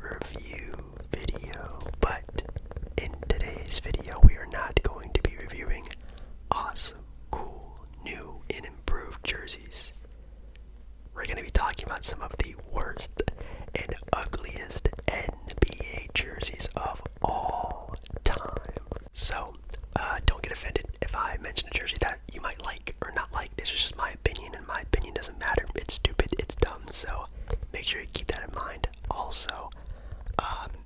review video, but in today's video we are not going to be reviewing awesome, cool, new, and improved jerseys. We're going to be talking about some of the worst and ugliest NBA jerseys of all time. So, don't get offended if I mention a jersey that you might like or not like. This is just my opinion, and my opinion doesn't matter. It's stupid, it's dumb, so make sure you keep that in mind. Also,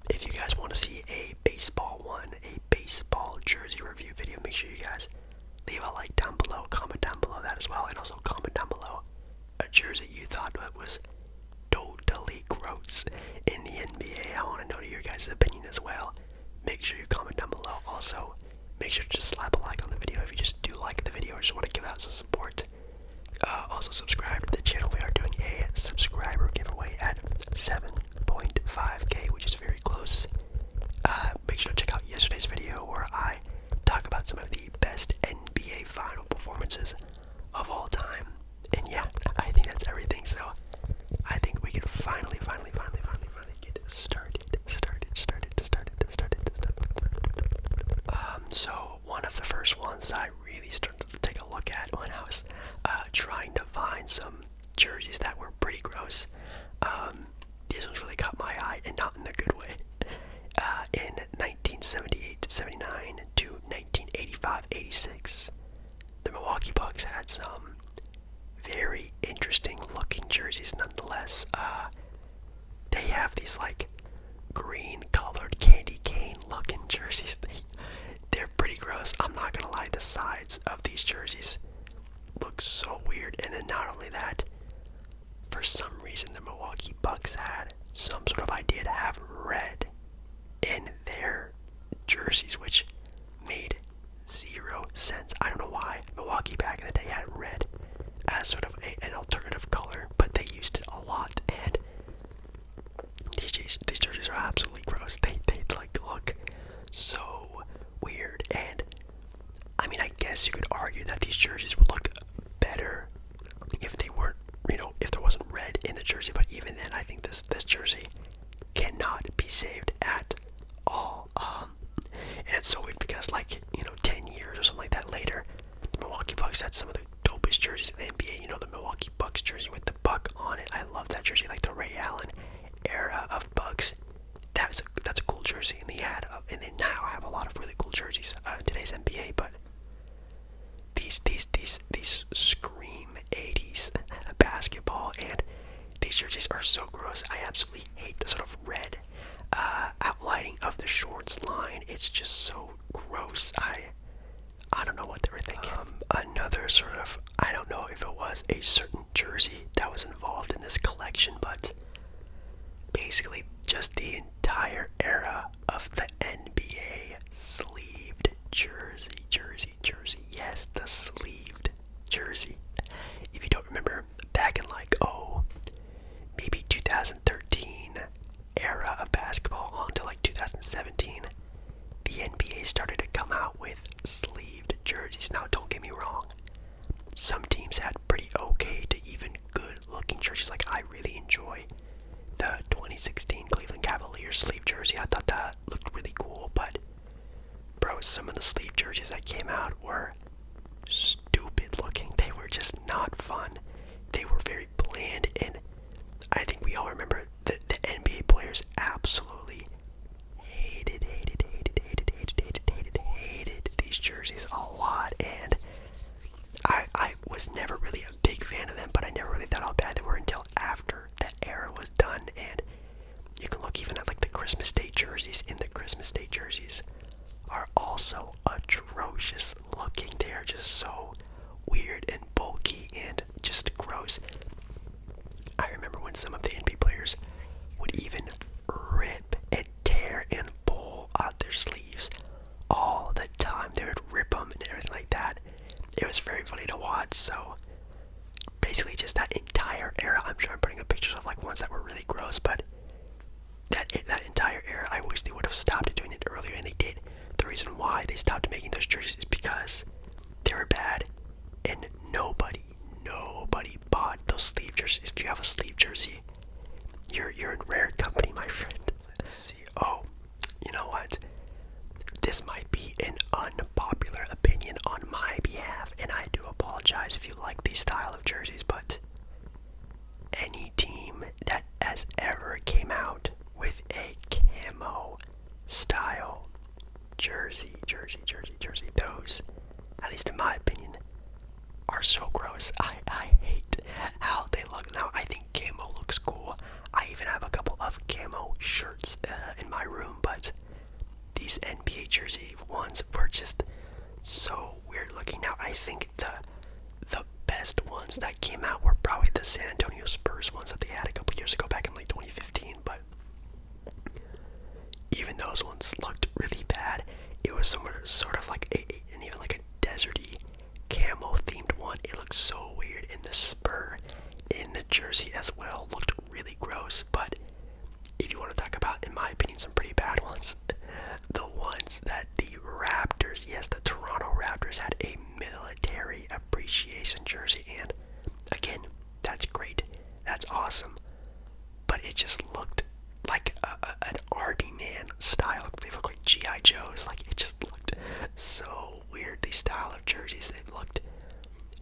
if you guys want to see a baseball jersey review video, make sure you guys leave a like down below, comment down below that as well, and also comment down below a jersey you thought was totally gross in the NBA. I want to know your guys' opinion as well. Make sure you comment down below. Also, make sure to just slap a like on the video if you just do like the video or just want to give out some support. Also, subscribe to the channel. We are doing a subscriber giveaway at 7.5k, which is very close. Make sure to check out yesterday's video where I talk about some of the best NBA final performances of all time. And yeah, I think that's everything. So I think we can finally get started. So one of the first ones that I really started to take a look at when I was trying to find some jerseys that were pretty gross. These ones really caught my eye, and not in the good way. In 1978-79 to 1985-86, the Milwaukee Bucks had some very interesting looking jerseys nonetheless. They have these like green colored candy cane looking jerseys. They're pretty gross. I'm not gonna lie, the sides of these jerseys look so weird. And then not only that, for some reason the Milwaukee Bucks had some sort of idea to have red in their jerseys, which made zero sense. I don't know why Milwaukee back in the day had red as sort of an alternative color, but they used it a lot, and these jerseys are absolutely gross. They like look so weird, and I mean, I guess you could argue that these jerseys would look better if they weren't, if there wasn't red in the jersey, but even then, I think this jersey cannot be saved at all. And it's so weird because, 10 years or something like that later, the Milwaukee Bucks had some of the dopest jerseys in the NBA. The Milwaukee Bucks jersey with the buck on it. I love that jersey, like the Ray Allen era of Bucks. That's a cool jersey, and they now have a lot of really cool jerseys in today's NBA. But these scream 80s basketball, and these jerseys are so gross. I absolutely hate the sort of red outlining of the shorts line. It's just so gross. I don't know what they were thinking. Another sort of, I don't know if it was a certain jersey that was involved in this collection, but basically just the entire era of the NBA sleeved jersey. Yes, the sleeved jersey. If you don't remember, back in maybe 2013 era of basketball on to 2017, the NBA started to come out with sleeved jerseys. Now, don't get me wrong, some teams had pretty okay to even good looking jerseys. Like, I really enjoy the 2016 Cleveland Cavaliers sleeve jersey. I thought that looked really cool, but bro, some of the sleeve jerseys that came out were stupid looking. They were just not fun. They were very bland, and I think we all remember that the NBA players absolutely hated these jerseys a lot, and I was never really a big fan of them, but I never really thought how bad they were until after that era was done. And you can look even at the Christmas Day jerseys, and the Christmas Day jerseys are also atrocious looking. They are just so weird and bulky and just gross. I remember when some of the NBA players would even rip and tear and pull out their sleeves all the time. They would rip them and everything like that. It was very funny to watch. So basically just that entire era, I'm sure I'm putting up pictures of ones that were really gross, but that entire era, I wish they would have stopped doing it earlier, and they did. The reason why they stopped making those jerseys is because they were bad, and nobody bought it just looked like an Army Man style. They look like G.I. Joes. Like, it just looked so weird. These style of jerseys, they looked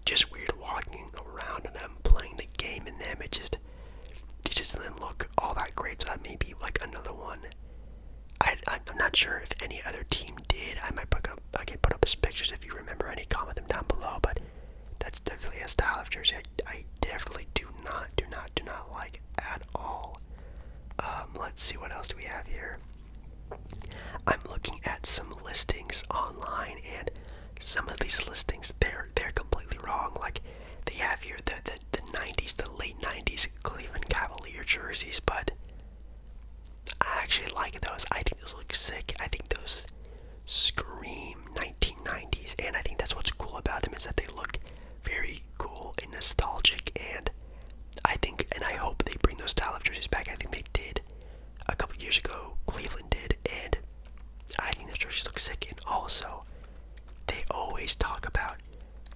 just weird walking around in them, playing the game in them. It just didn't look all that great. So that may be like another one. I'm not sure if any other team did. I can put up his pictures if you remember any. Comment them down below. But that's definitely a style of jersey I definitely do not like at all. Let's see, what else do we have here. I'm looking at some listings online, and some of these listings, they're completely wrong. Like, they have here the 90s, the late 90s Cleveland Cavalier jerseys, but I actually like those. I think those look sick. I think those scream 1990s, and I think that's what's cool about them, is that they look very cool and nostalgic, and I think, and I hope they bring those style of jerseys back. I think they did a couple years ago. Cleveland did, and I think the jerseys look sick. And also, they always talk about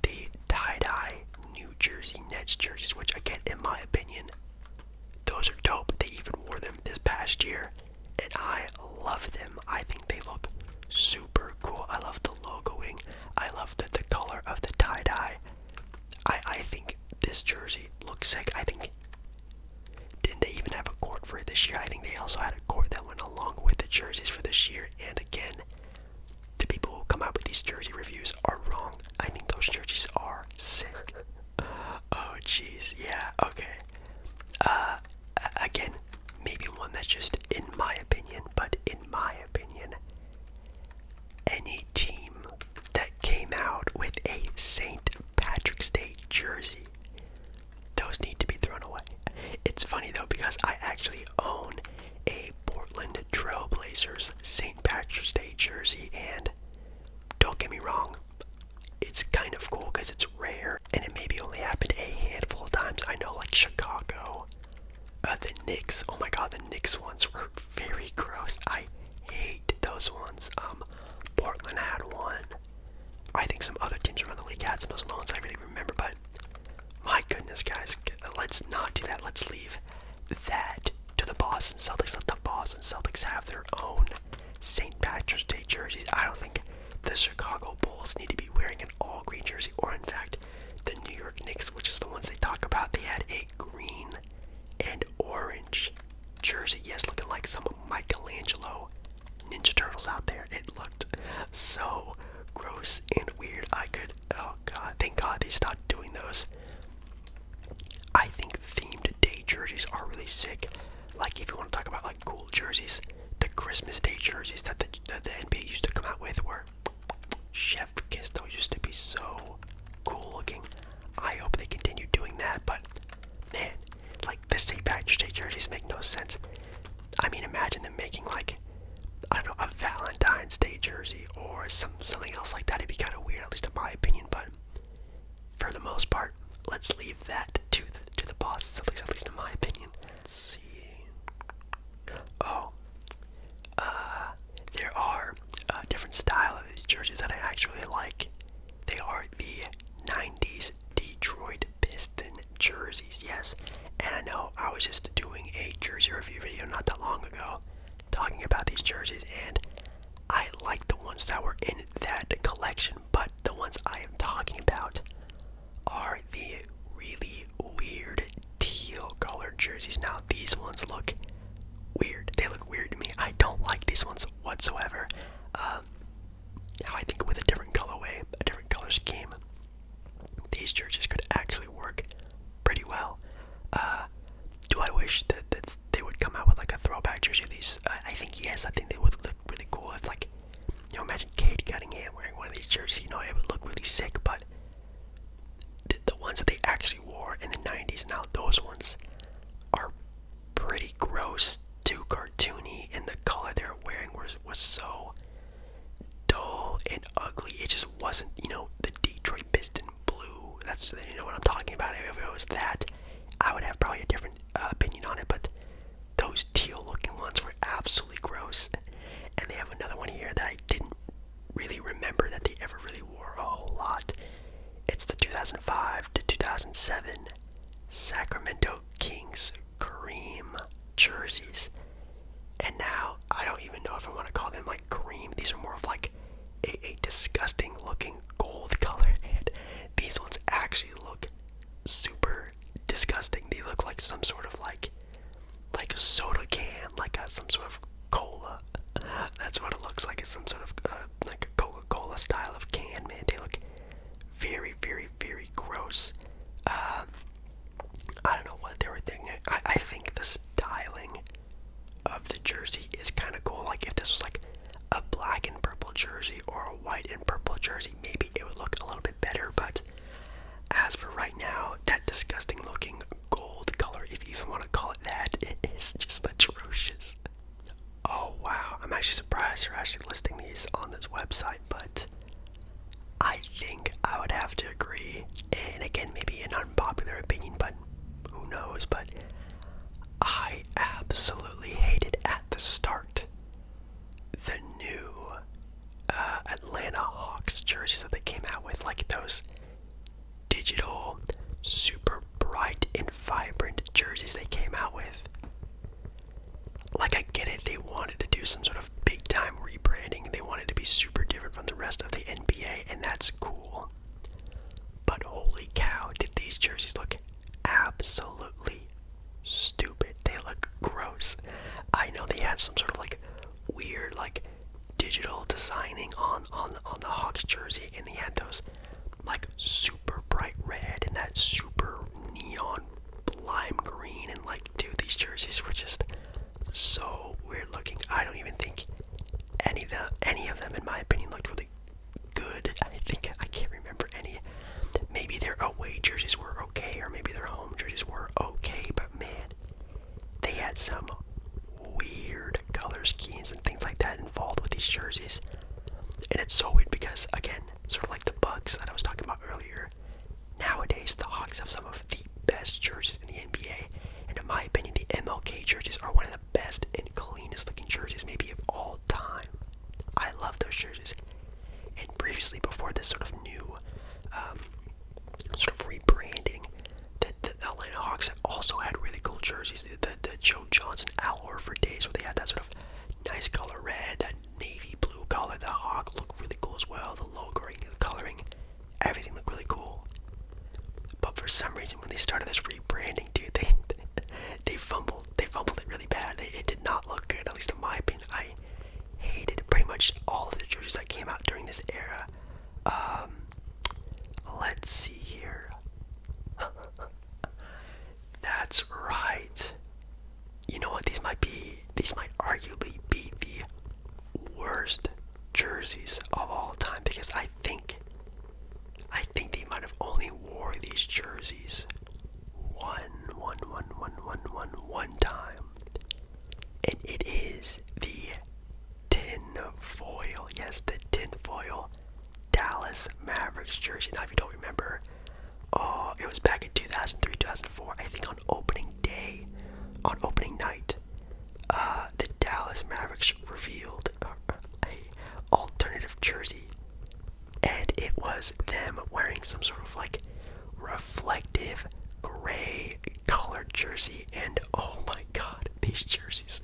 the tie-dye New Jersey Nets jerseys, which, again, in my opinion, those are dope. They even wore them this past year, and I love them. I think they look super cool. I love the logoing. I love the color of the tie-dye. I think this jersey looks sick. I think, didn't they even have a court for it this year? I think they also had a court that went along with the jerseys for this year. And again, the people who come out with these jersey reviews are wrong. I think those jerseys are sick. Oh jeez, yeah, okay. Again, maybe one that's just in my opinion, but in my opinion, any team that came out with a St. Patrick's Day jersey, those need to be thrown away. It's funny though, because I actually own a Portland Trailblazers St. Patrick's Day jersey, and don't get me wrong, it's kind of cool because it's rare, and it maybe only happened a handful of times. I know, like Chicago, the Knicks, oh my god, the Knicks ones were very gross. I hate those ones. Portland had one. I think some other teams around the league had some of those ones I really remember, but my goodness, guys, let's not do that. Let's leave that to the Boston Celtics. Let the Boston Celtics have their own St. Patrick's Day jerseys. I don't think the Chicago Bulls need to be wearing an all-green jersey, or in fact, the New York Knicks, which is the ones they talk about, they had a green and orange jersey. Yes, looking like some Michelangelo Ninja Turtles out there. It looked so gross and weird. Oh god, thank god they stopped doing those. I think themed day jerseys are really sick. Like, if you want to talk about like cool jerseys, the Christmas Day jerseys that the NBA used to come out with were chef kiss. Those used to be so cool looking. I hope they continue doing that, but man, like, the St. Patrick's Day jerseys make no sense. I mean, imagine them making like, I don't know, a Valentine's Day jersey or something else like that. It'd be kind of weird, at least in my opinion, but for the most part, let's leave that to the Boston Celtics, at least in my opinion. Let's see. Oh, there are different style of these jerseys that I actually like. They are the 90s Detroit Piston jerseys, yes. And I know I was just doing a jersey review video not that long ago talking about these jerseys, and I like the ones that were in that collection, but the ones I am talking about are the really weird teal colored jerseys. Now, these ones look weird. They look weird to me. I don't like these ones whatsoever. Now, I think with a different colorway, a different color scheme, these jerseys could actually work pretty well. Do I wish that they would come out with like a throwback jersey of these? I think yes. I think they would look really cool if, like, you know, imagine jerseys. And now, I don't even know if I want to call them like cream. These are more of like a disgusting looking gold color. And these ones actually look super disgusting. They look like some sort of like a soda can, like some sort of cola. That's what it looks like. It's some sort of like a Coca-Cola style of can, man. They look very, very, very gross. I don't know what they were thinking. I think the styling of the jersey is kind of cool. Like if this was like a black and purple jersey or a white and purple jersey, maybe it would look a little bit better. But as for right now, that disgusting looking gold color, if you even want to call it that, it is just atrocious. Oh wow, I'm actually surprised they're actually listing these on this website, but I think I would have to agree. And again, maybe an unpopular opinion, but who knows. But I absolutely hated at the start the new Atlanta Hawks jerseys that they came out with, like those digital, super bright and vibrant jerseys they came out with. Like, I get it, they wanted to do some sort of big time rebranding. They wanted to be super different from the rest of the NBA, and that's cool. But holy cow, did these jerseys look absolutely stupid. They look gross. I know they had some sort of like weird like digital designing on the Hawks jersey, and they had those like super bright red and that super neon lime green, and like dude, these jerseys were just so weird looking. I don't even think any of them in my opinion looked really good. I can't remember any. Maybe their away jerseys were okay, or maybe their home jerseys were okay, but man, they had some weird color schemes and things like that involved with these jerseys. And it's so weird because, again, sort of like the Bucks that I was talking about earlier, nowadays the Hawks have some of the best jerseys in the NBA. And in my opinion, the MLK jerseys are one of the best and cleanest looking jerseys maybe of all time. I love those jerseys. And previously, before this sort of new sort of rebranding, the Atlanta Hawks also had really cool jerseys. The Joe Johnson Al Horford days, where they had that sort of nice color red, that navy blue color. The Hawk looked really cool as well. The logering, the coloring, everything looked really cool. But for some reason, when they started this rebranding, dude, they fumbled it really bad. It did not look good, at least in my opinion. I hated pretty much all of the jerseys that came out during this era. Let's see here. That's right. You know what? These might arguably be the worst jerseys of all time, because I think they might have only wore these jerseys one time, and it is the tinfoil. Yes, the tinfoil Dallas Mavericks jersey. Now, if you don't remember, it was back in 2003, 2004. I think on opening night, the Dallas Mavericks revealed a alternative jersey, and it was them wearing some sort of like reflective gray colored jersey, and oh my god, these jerseys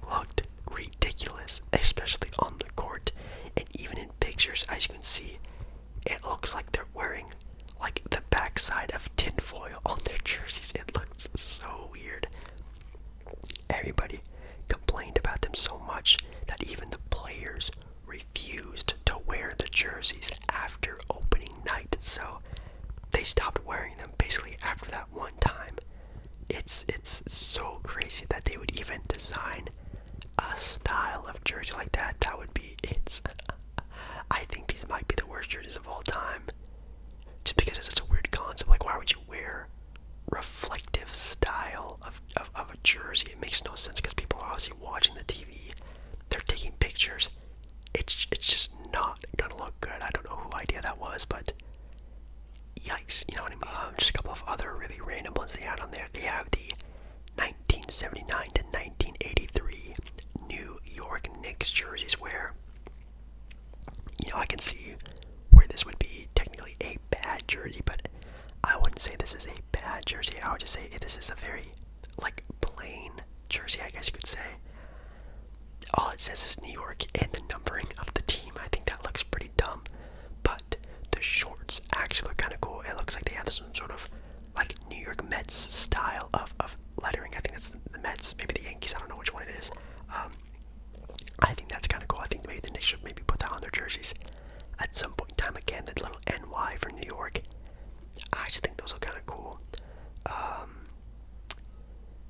looked ridiculous, especially on the court, and even in pictures, as you can see, it looks like they're wearing like the backside of tinfoil on their jerseys. It looks so weird. Everybody complained about them so much that even the players refused to wear the jerseys after opening night, so they stopped wearing them basically after that one time. It's so crazy that they would even design a style of jersey like that. That would be I think these might be the worst jerseys of all time, just because it's such a weird concept. Like, why would you wear reflective style of a jersey? It makes no sense, because people are obviously watching the TV, they're taking pictures. It's just not gonna look good. I don't know who idea that was, but yikes, you know what I mean? Just a couple of other really random ones they had on there. They have the 1979 to 1983 New York Knicks jerseys, where, you know, I can see where this would be technically a bad jersey, but I wouldn't say this is a bad jersey. I would just say this is a very, like, plain jersey. guess you could say. All it says is New York and the numbering of the team. I think that looks pretty dumb, but the shorts actually look kind of cool. It looks like they have some sort of like New York Mets style of lettering. I think that's the Mets, maybe the Yankees. I don't know which one it is. I think that's kind of cool. I think maybe the Knicks should maybe put that on their jerseys at some point in time. Again, that little NY for New York. I just think those are kind of cool.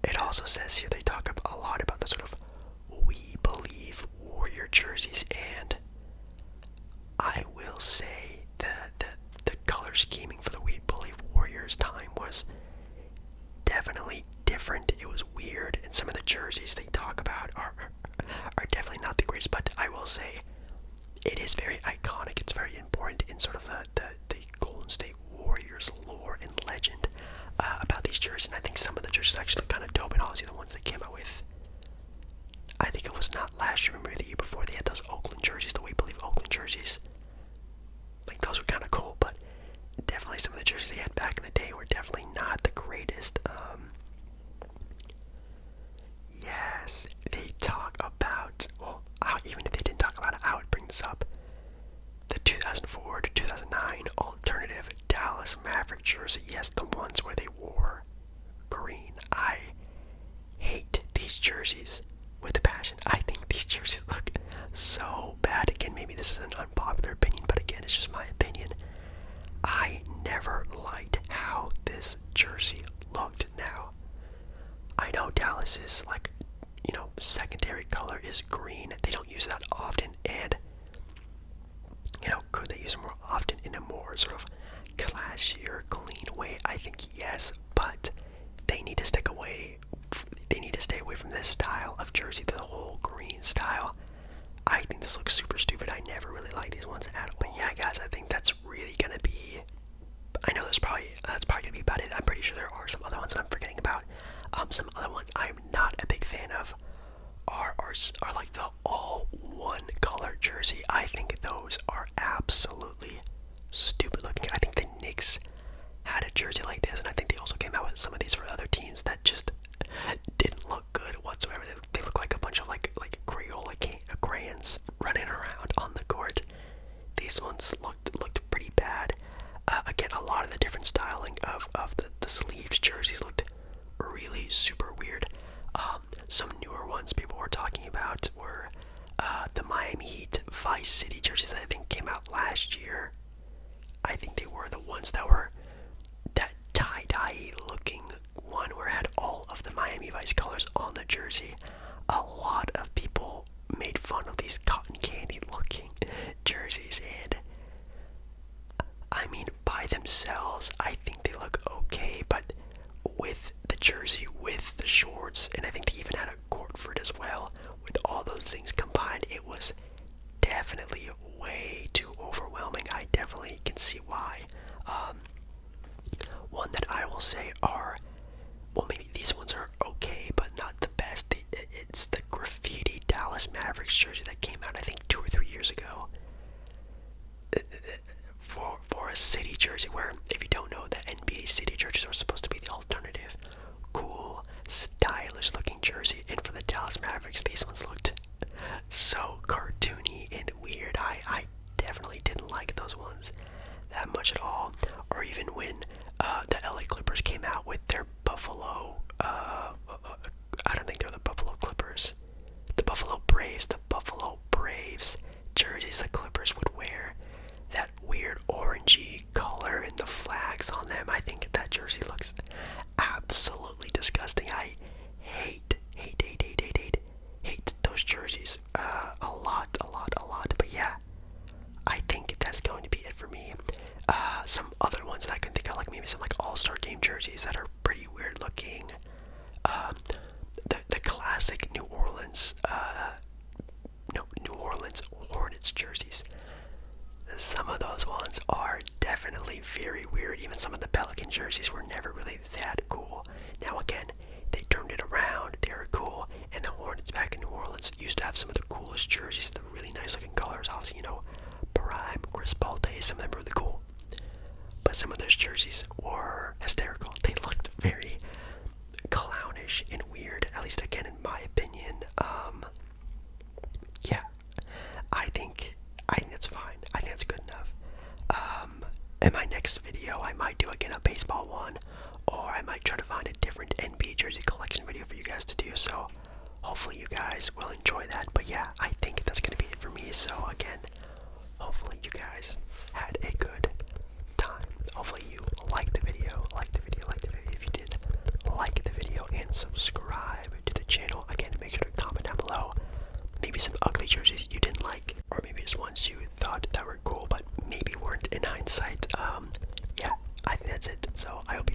It also says here they talk a lot about the sort of "We Believe" Warrior jerseys, and I will say that the color scheming for the "We Believe" Warriors time was definitely different. It was weird, and some of the jerseys they talk about are definitely not the greatest. But I will say it is very iconic. It's very important in sort of the Golden State Warriors lore and legend about these jerseys. And I think some of the jerseys actually kind of dope, and obviously the ones they came out with. I think it was not last year, maybe the year before. They had those Oakland jerseys, the We Believe Oakland jerseys. Like those were kind of cool, but definitely some of the jerseys they had back in the day were definitely not the greatest. Yes, they talk about, well, even if they didn't talk about it, I would bring this up. The 2004 to 2009 alternative Dallas Maverick jersey. Yes, the ones where they wore green. I hate these jerseys with a passion. I think these jerseys look so bad. Again, maybe this is an unpopular opinion, but again, it's just my opinion. I never liked how this jersey looked. Now, I know Dallas is like, secondary color is green. They don't use that often, and could they use it more often in a more sort of classier, clean way? I think yes, but they need to stay away from this style of jersey, the whole green style. I think this looks super stupid. I never really liked these ones at all. But yeah, guys, I think that's really gonna be. I know that's probably gonna be about it. I'm pretty sure there are some other ones that I'm forgetting about. Some other ones I'm not a big fan of are like the all one color jersey. I think those are absolutely stupid looking. I think the Knicks had a jersey like this, and I think they also came out with some of these for other teams that just didn't look good whatsoever. They look like a bunch of like Crayola crayons running around on the court. These ones looked pretty bad. Again, a lot of the different styling of the sleeved jerseys looked really super weird. Some newer ones people were talking about were the Miami Heat Vice City jerseys that I think came out last year. I think they were the ones that were that tie-dye looking one where it had all of the Miami Vice colors on the jersey. A lot of people made fun of these cotton candy looking jerseys, and I mean, by themselves, I think they look okay, but with the jersey, with the shorts, and I think they even had a court for it as well, with all those things combined, it was definitely way too overwhelming. I definitely can see why. One that I will say are, well, maybe these ones are okay, but not the best. It's the graffiti Dallas Mavericks jersey that came out, I think, 2 or 3 years ago. For a city jersey, where, if you don't know, the NBA city jerseys are supposed to be the alternative, cool, stylish looking jersey, and for the Dallas Mavericks, these ones looked so cartoony and weird. I definitely didn't like those ones that much at all. Or even when the LA Clippers came out with their Buffalo, I don't think they were the Buffalo Clippers, the Buffalo Braves jerseys the Clippers would wear, that weird orangey color and the flags on them. I think that jersey looks absolutely disgusting. I hate those jerseys a lot. But yeah, I think that's going to be it for me. Some other ones that I can think of, like maybe some like All-Star Game jerseys that are pretty weird looking. The classic New Orleans Hornets jerseys. Some of those ones are definitely very weird. Even some of the Pelican jerseys were never really that cool. Now again, they turned it around. They were cool. And the Hornets back in New Orleans used to have some of the coolest jerseys, the really nice looking colors. Obviously, Prime, Chris Paul days, some of them were really cool. But some of those jerseys were hysterical. They looked very clownish and weird, at least again in my opinion. hopefully you guys will enjoy that. But yeah, I think that's gonna be it for me. So again, hopefully you guys had a good time. Hopefully you liked the video, If you did, like the video and subscribe to the channel. Again, make sure to comment down below. Maybe some ugly jerseys you didn't like, or maybe just ones you thought that were cool, but maybe weren't in hindsight. Yeah, I think that's it. So I hope